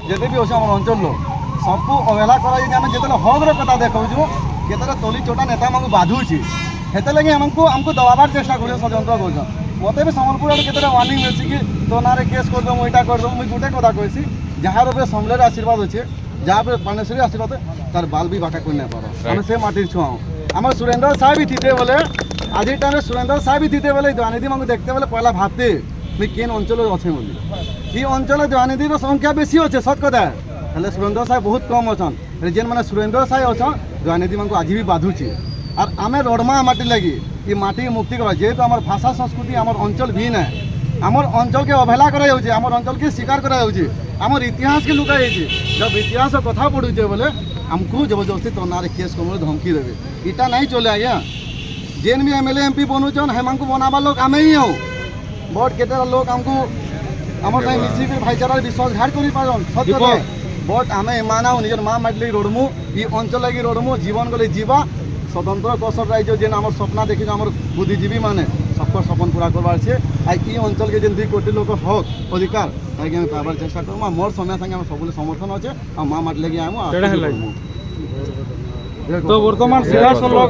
যেতে বি অছে আমার অঞ্চল সবু অবহেলা করা যাচ্ছে। আমি যেতে হকর কথা দেখাউছু কেতটা তলি চোটা নেতা আমাকে বাধুছি হেতে লাগি আমাকে দবাবার চেষ্টা করছে ষড়যন্ত্র করছেন। মতো বি সম্বলপুর আড়ু কেতটা ওয়ার্নিং মিলছে কি তো নারে কেস করদেমু এইটা করদেমু। মুই গোটে কথা কইছি যাহার উপরে সমলের আশীর্বাদ আছে যাহার উপরে পানেশ্বরী আশীর্বাদ তার বাল বি বাঁকা করে না পারো। আমি সে মাটির ছুঁয়াও আমার সুরেন্দ্র সাহেব থিতে বলে আজির টাইমে সুরেন্দ্র সাহেব থিতে বলে দয়ানিধি আমাকে দেখতে বলে পয়লা ভাবতে মুই কেন অঞ্চলে অছে বলি এই অঞ্চলে দয়ানিধির সংখ্যা বেশি আছে সৎ কথা হলে সুরেন্দ্র সাহেব বহুত কম অছন যেন মানে সুরেন্দ্র সাহেব অছন দয়ানিধি মানুষ আজ বি বাধুছে। আর আমি রড়মা মাটি লাগি এই মাটি মুক্তি করা যেহেতু আমার ভাষা সংস্কৃতি আমার অঞ্চল ভিন হ্যাঁ আমার অঞ্চলকে অবহেলা করা যাচ্ছে আমার অঞ্চলকে স্বীকার করা যাচ্ছে আমার ইতিহাসকে লুকা যাচ্ছে। জব ইতিহাস কথা পড়ুছে বলে আমকু জবরদস্তি তো নারে কেস করবো ধমকি দেবে এটা নাই চলে আজ্ঞা। जेन भी एमएलए एमपी बनूचन हेमंकु बनाबार लोक आमे ही हो बहुत केतेटा लोक हमको आमर साई मिसिकर भाईचारार विश्वासघात करि पारन सत्य बहुत आमे मानाओ निजर माँ माटी लगी रोडमु ई अंचल लगी रोडमु जीवन गले जीवा स्वतंत्र कसर राज्य जेन आमर सपना देखि आमर बुद्धिजीवी माने सबको सपन पूरा करबार छे। आई ई अंचल के जेन 2 कोटी लोक हक अधिकार ताकि हम पाबार चेष्टा करमु। मोर समय संगे हम सबले समर्थन अछि आ माँ माटी लगी आमु तो बर्तमान सिधासलख